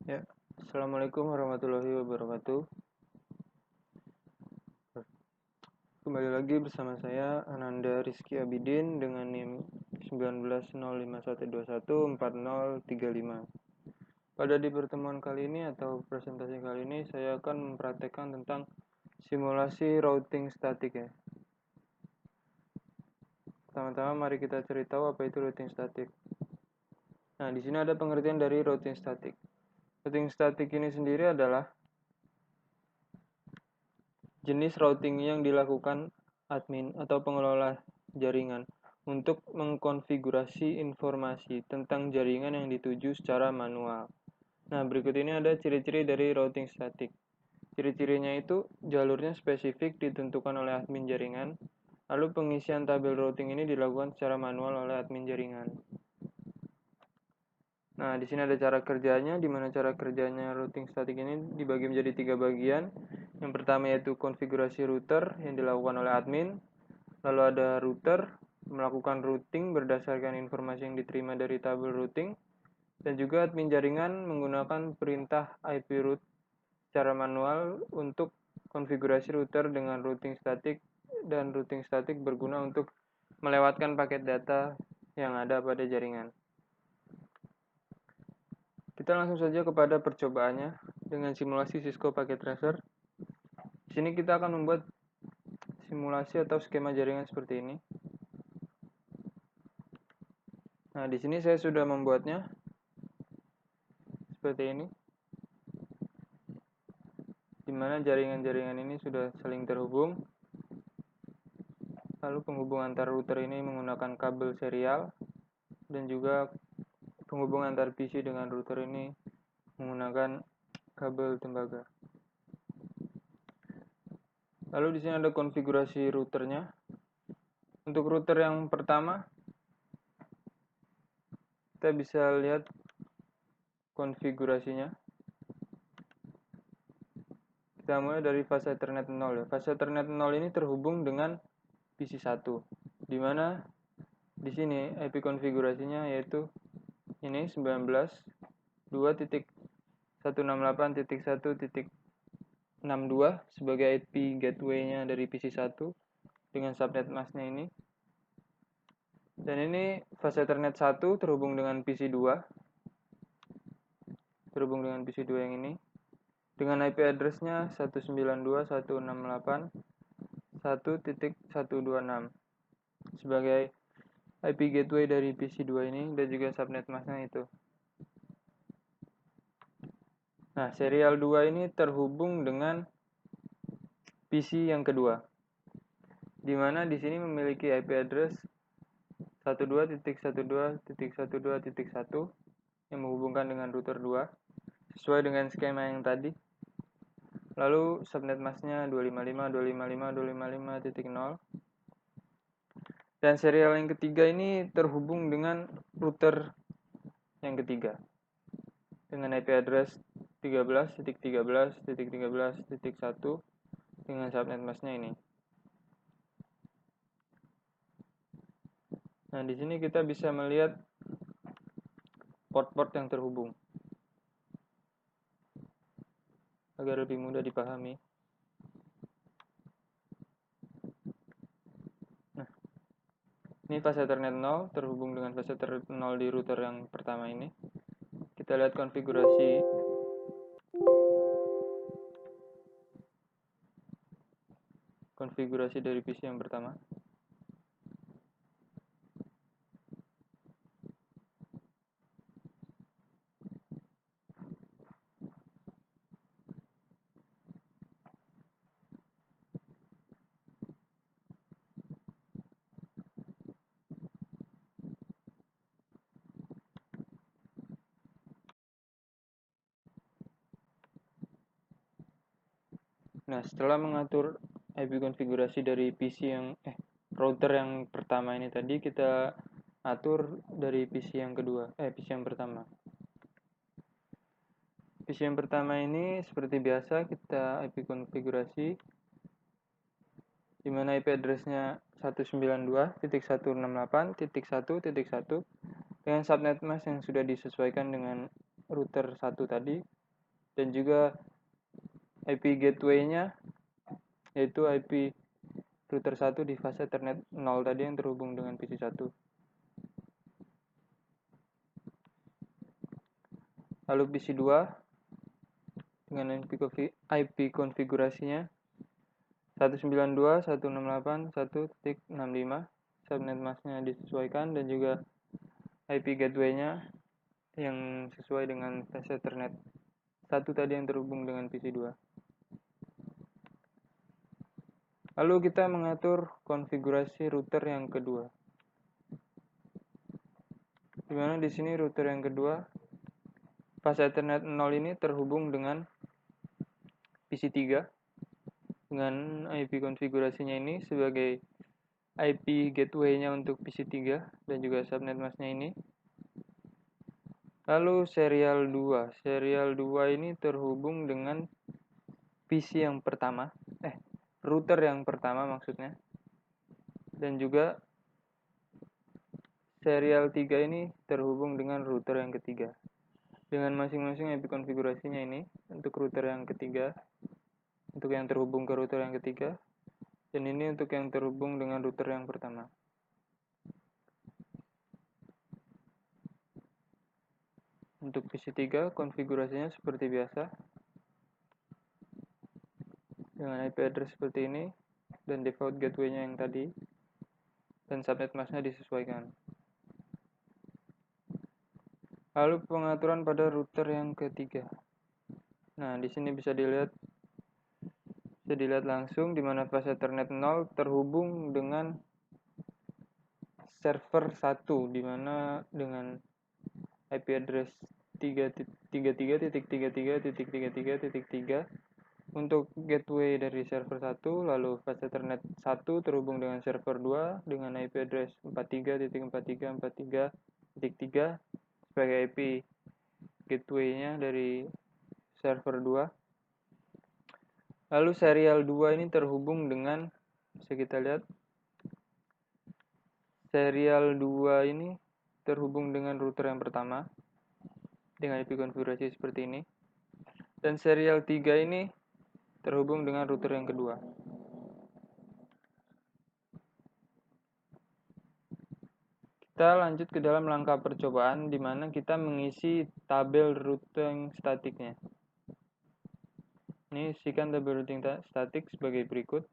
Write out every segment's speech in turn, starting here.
Ya, Assalamualaikum warahmatullahi wabarakatuh. Kembali lagi bersama saya Ananda Rizky Abidin dengan NIM 190512140035. Pada di pertemuan kali ini atau presentasi kali ini saya akan mempraktekkan tentang simulasi routing statik ya. Pertama-tama mari kita cari tahu apa itu routing statik. Nah, di sini ada pengertian dari routing statik. Routing statik ini sendiri adalah jenis routing yang dilakukan admin atau pengelola jaringan untuk mengkonfigurasi informasi tentang jaringan yang dituju secara manual. Nah, berikut ini ada ciri-ciri dari routing statik. Ciri-cirinya itu jalurnya spesifik ditentukan oleh admin jaringan, lalu pengisian tabel routing ini dilakukan secara manual oleh admin jaringan. Nah, di sini ada cara kerjanya, di mana cara kerjanya routing statik ini dibagi menjadi 3 bagian. Yang pertama yaitu konfigurasi router yang dilakukan oleh admin. Lalu ada router melakukan routing berdasarkan informasi yang diterima dari tabel routing. Dan juga admin jaringan menggunakan perintah IP route secara manual untuk konfigurasi router dengan routing statik. Dan routing statik berguna untuk melewatkan paket data yang ada pada jaringan. Kita langsung saja kepada percobaannya dengan simulasi Cisco Packet Tracer. Di sini kita akan membuat simulasi atau skema jaringan seperti ini. Nah, di sini saya sudah membuatnya seperti ini, di mana jaringan-jaringan ini sudah saling terhubung. Lalu penghubung antar router ini menggunakan kabel serial, dan juga penghubung antar PC dengan router ini menggunakan kabel tembaga. Lalu di sini ada konfigurasi routernya. Untuk router yang pertama, kita bisa lihat konfigurasinya. Kita mulai dari fase Ethernet 0 ya. Fase Ethernet 0 ini terhubung dengan PC 1, di mana di sini IP konfigurasinya yaitu ini 19.2.168.1.62 sebagai IP gateway-nya dari PC 1 dengan subnet mask-nya ini. Dan ini fase Ethernet 1 terhubung dengan PC 2. Terhubung dengan PC 2 yang ini. Dengan IP address-nya 192.168.1.126 sebagai IP gateway dari PC 2 ini dan juga subnet mask-nya itu. Nah, serial 2 ini terhubung dengan PC yang kedua, di mana di sini memiliki IP address 12.12.12.1 yang menghubungkan dengan router 2 sesuai dengan skema yang tadi. Lalu subnet mask-nya 255.255.255.0. Dan serial yang ketiga ini terhubung dengan router yang ketiga dengan IP address 13.13.13.1 dengan subnet mask-nya ini. Nah, di sini kita bisa melihat port-port yang terhubung agar lebih mudah dipahami. Nah, ini fase Ethernet 0 terhubung dengan fase Ethernet 0 di router yang pertama ini. Kita lihat konfigurasi dari PC yang pertama. Nah, setelah mengatur IP konfigurasi dari router yang pertama ini tadi, kita atur dari PC yang kedua, PC yang pertama. PC yang pertama ini seperti biasa kita IP konfigurasi, di mana IP address-nya 192.168.1.1 dengan subnet mask yang sudah disesuaikan dengan router 1 tadi, dan juga IP gateway-nya yaitu IP router 1 di fase Ethernet 0 tadi yang terhubung dengan PC 1. Lalu PC 2 dengan IP konfigurasinya 192.168.1.65, subnet masknya disesuaikan, dan juga IP gateway-nya yang sesuai dengan fase Ethernet 1 tadi yang terhubung dengan PC 2. Lalu kita mengatur konfigurasi router yang kedua. Di mana di sini router yang kedua fase Ethernet 0 ini terhubung dengan PC 3 dengan IP konfigurasinya ini sebagai IP gateway-nya untuk PC 3 dan juga subnet masknya ini. Lalu serial 2. Serial 2 ini terhubung dengan PC yang pertama, router yang pertama maksudnya. Dan juga serial 3 ini terhubung dengan router yang ketiga. Dengan masing-masing IP konfigurasinya ini untuk router yang ketiga, untuk yang terhubung ke router yang ketiga, dan ini untuk yang terhubung dengan router yang pertama. Untuk PC 3 konfigurasinya seperti biasa dengan IP address seperti ini dan default gateway-nya yang tadi, dan subnet masknya disesuaikan. Lalu pengaturan pada router yang ketiga. Nah, di sini bisa dilihat langsung di mana fase Ethernet 0 terhubung dengan server 1, di mana dengan IP address 33.33.33.3 untuk gateway dari server 1, lalu fase Ethernet 1 terhubung dengan server 2 dengan IP address 43.43.43.3 sebagai IP gateway-nya dari server 2. Lalu serial 2 ini terhubung dengan, bisa kita lihat, serial 2 ini terhubung dengan router yang pertama dengan IP konfigurasi seperti ini. Dan serial 3 ini terhubung dengan router yang kedua. Kita lanjut ke dalam langkah percobaan di mana kita mengisi tabel routing statiknya. Ini isikan tabel routing statik sebagai berikut.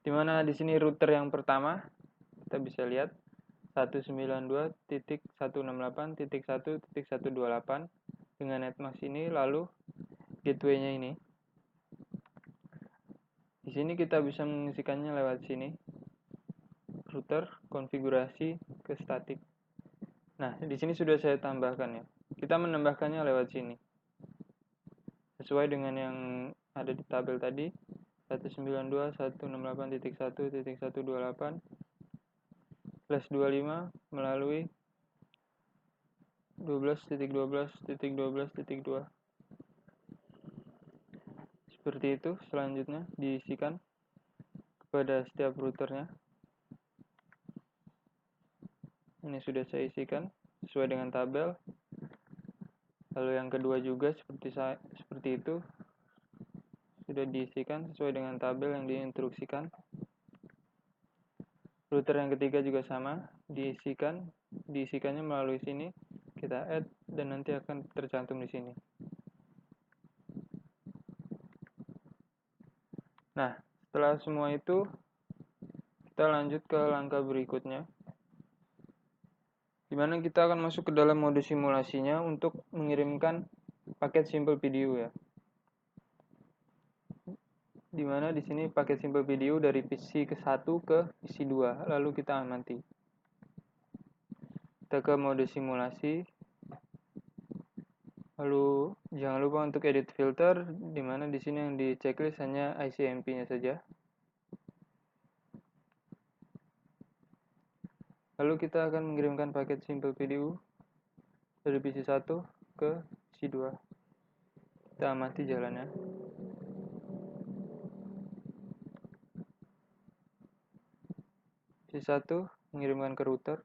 Di mana di sini router yang pertama kita bisa lihat 192.168.1.128 dengan netmask ini, lalu gateway-nya ini. Di sini kita bisa mengisikannya lewat sini. Router konfigurasi ke statik. Nah, di sini sudah saya tambahkan ya. Kita menambahkannya lewat sini. Sesuai dengan yang ada di tabel tadi, 192.168.1.128 plus 25 melalui 12.12.12.2. Seperti itu, selanjutnya diisikan kepada setiap routernya. Ini sudah saya isikan sesuai dengan tabel. Lalu yang kedua juga seperti itu, sudah diisikan sesuai dengan tabel yang diinstruksikan. Router yang ketiga juga sama, diisikannya melalui sini, kita add dan nanti akan tercantum di sini. Nah, setelah semua itu, kita lanjut ke langkah berikutnya, di mana kita akan masuk ke dalam mode simulasinya untuk mengirimkan paket simple video ya. Di mana di sini paket simple video dari PC ke 1 ke PC 2, lalu kita amati. Kita ke mode simulasi. Lalu jangan lupa untuk edit filter, di mana di sini yang di checklist hanya ICMP-nya saja. Lalu kita akan mengirimkan paket simple video dari PC 1 ke PC 2. Kita amati jalannya. PC 1 mengirimkan ke router.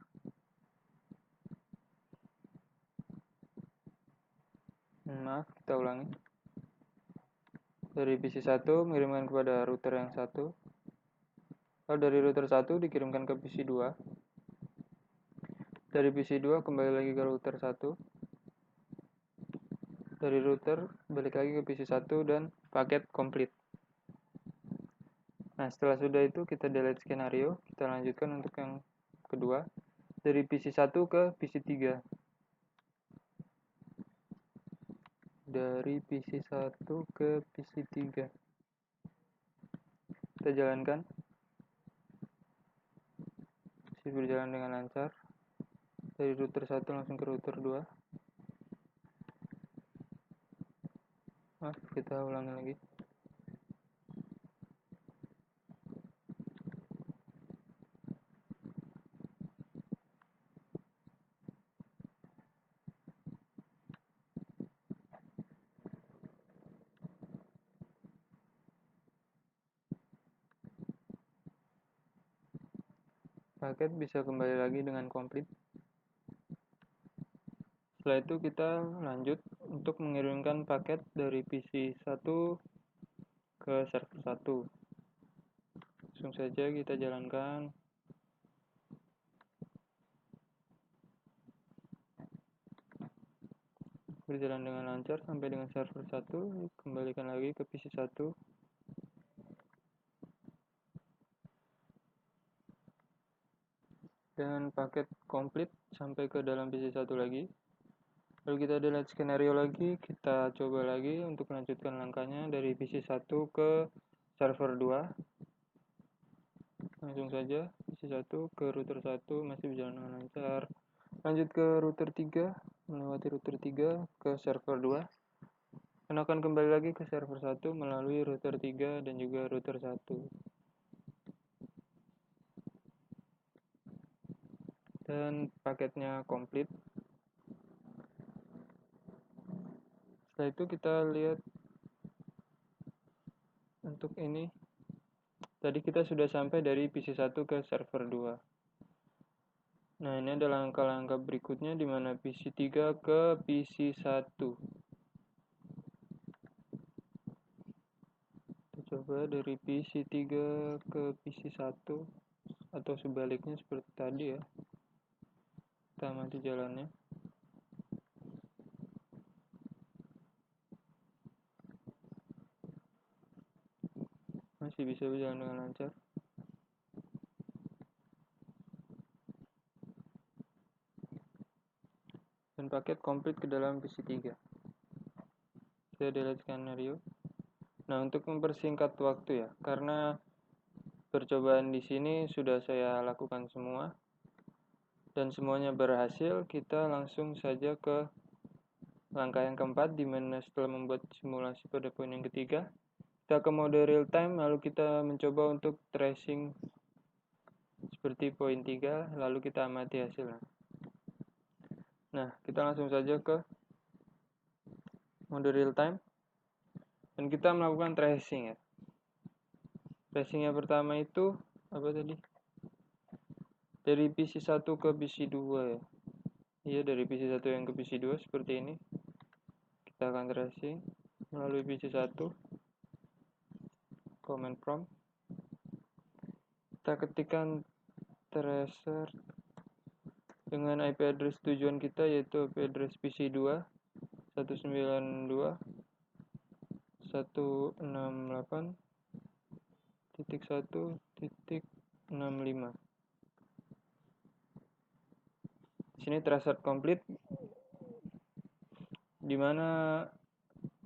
Maaf, kita ulangi. Dari PC1 mengirimkan kepada router yang satu. Lalu dari router 1 dikirimkan ke PC2. Dari PC2 kembali lagi ke router 1. Dari router balik lagi ke PC1 dan paket komplit. Nah, setelah sudah itu kita delete skenario. Kita lanjutkan untuk yang kedua. Dari PC1 ke PC3. Dari PC1 ke PC3. Kita jalankan. Masih berjalan dengan lancar. Dari router 1 langsung ke router 2. Maaf, kita ulangi lagi. Paket bisa kembali lagi dengan komplit. Setelah itu kita lanjut untuk mengirimkan paket dari PC1 ke server 1. Langsung saja kita jalankan. Berjalan dengan lancar sampai dengan server 1. Kembalikan lagi ke PC1. Dan paket komplit sampai ke dalam PC1 lagi. Lalu kita delete skenario lagi, kita coba lagi untuk melanjutkan langkahnya dari PC1 ke server 2. Langsung saja PC1 ke router 1 masih berjalan dengan lancar. Lanjut ke router 3, melewati router 3 ke server 2. Dan akan kembali lagi ke server 1 melalui router 3 dan juga router 1. Dan paketnya komplit. Setelah itu kita lihat untuk ini. Tadi kita sudah sampai dari PC1 ke server 2. Nah, ini adalah langkah-langkah berikutnya di mana PC3 ke PC1. Kita coba dari PC3 ke PC1 atau sebaliknya seperti tadi ya. Kita amati jalannya. Masih bisa berjalan dengan lancar. Dan paket komplit ke dalam PC3. Saya delete skenario. Nah, untuk mempersingkat waktu ya, karena percobaan di sini sudah saya lakukan semua dan semuanya berhasil, kita langsung saja ke langkah yang keempat, di mana setelah membuat simulasi pada poin yang ketiga, kita ke mode real time, lalu kita mencoba untuk tracing seperti poin 3, lalu kita amati hasilnya. Nah, kita langsung saja ke mode real time, dan kita melakukan tracing ya. Tracing yang pertama itu, apa tadi? Dari PC1 ke PC2 ya. Iya, dari PC1 yang ke PC2 seperti ini. Kita akan tracing melalui PC1. Command prompt. Kita ketikkan tracer dengan IP address tujuan kita, yaitu IP address PC2 192.168.1.65. Di sini tracer complete, di mana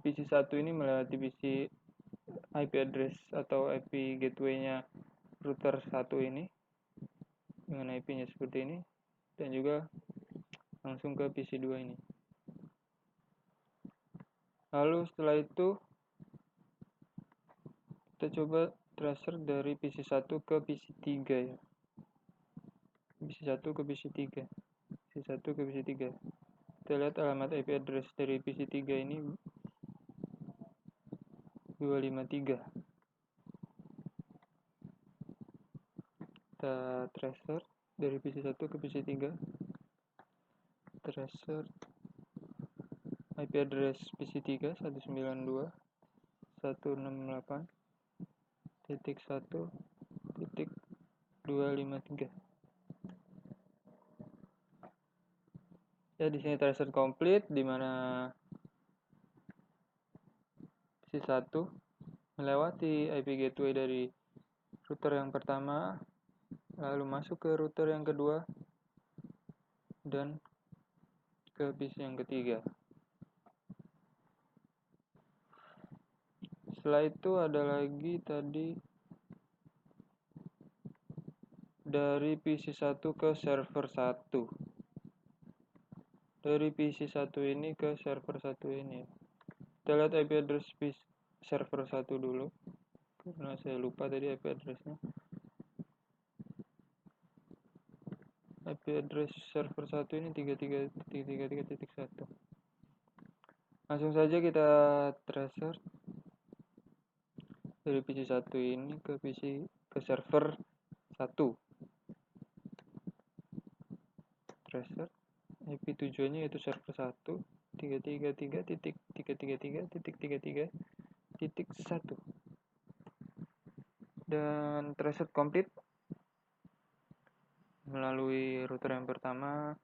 PC1 ini melewati PC IP address atau IP gateway-nya router 1 ini dengan IP-nya seperti ini, dan juga langsung ke PC2 ini. Lalu setelah itu kita coba tracer dari PC1 ke PC3 ya. PC1 ke PC3. PC1 ke PC3. Kita lihat alamat IP address dari PC3 ini 253. Kita tracer dari PC1 ke PC3. Tracer IP address PC3 192.168.1.253. Ya, di sini tracer complete di mana PC1 melewati IP gateway dari router yang pertama, lalu masuk ke router yang kedua dan ke PC yang ketiga. Setelah itu ada lagi tadi dari PC1 ke server 1. Dari PC1 ini ke server 1 ini. Kita lihat IP address server 1 dulu. Karena saya lupa tadi IP addressnya. IP address server 1 ini 33.33.1. Langsung saja kita tracer dari PC1 ini ke server 1. Tracer IP tujuannya yaitu server 1 333.333.1 dan tracer complete melalui router yang pertama,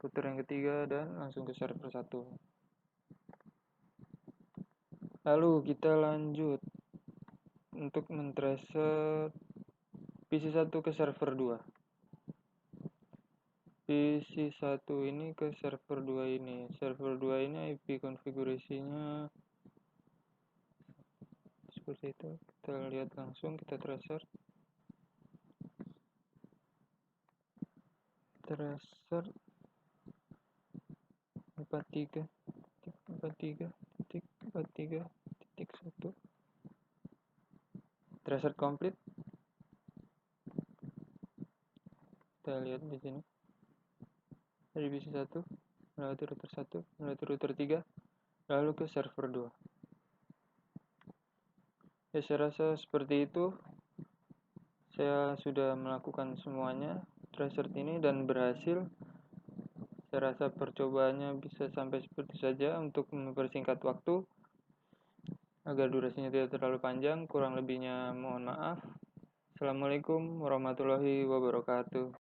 router yang ketiga, dan langsung ke server 1. Lalu kita lanjut untuk mentracer PC1 ke server 2. PC1 ini ke server 2 ini. Server 2 ini IP konfigurasinya seperti itu. Kita lihat langsung, kita tracer. Tracer 43.43.1. Tracer complete. Kita lihat di sini. Dari PC1 melewati router 1, melewati router 3, lalu ke server 2. Ya, saya rasa seperti itu. Saya sudah melakukan semuanya tracer ini dan berhasil. Saya rasa percobaannya bisa sampai seperti saja untuk mempersingkat waktu agar durasinya tidak terlalu panjang. Kurang lebihnya mohon maaf. Assalamualaikum warahmatullahi wabarakatuh.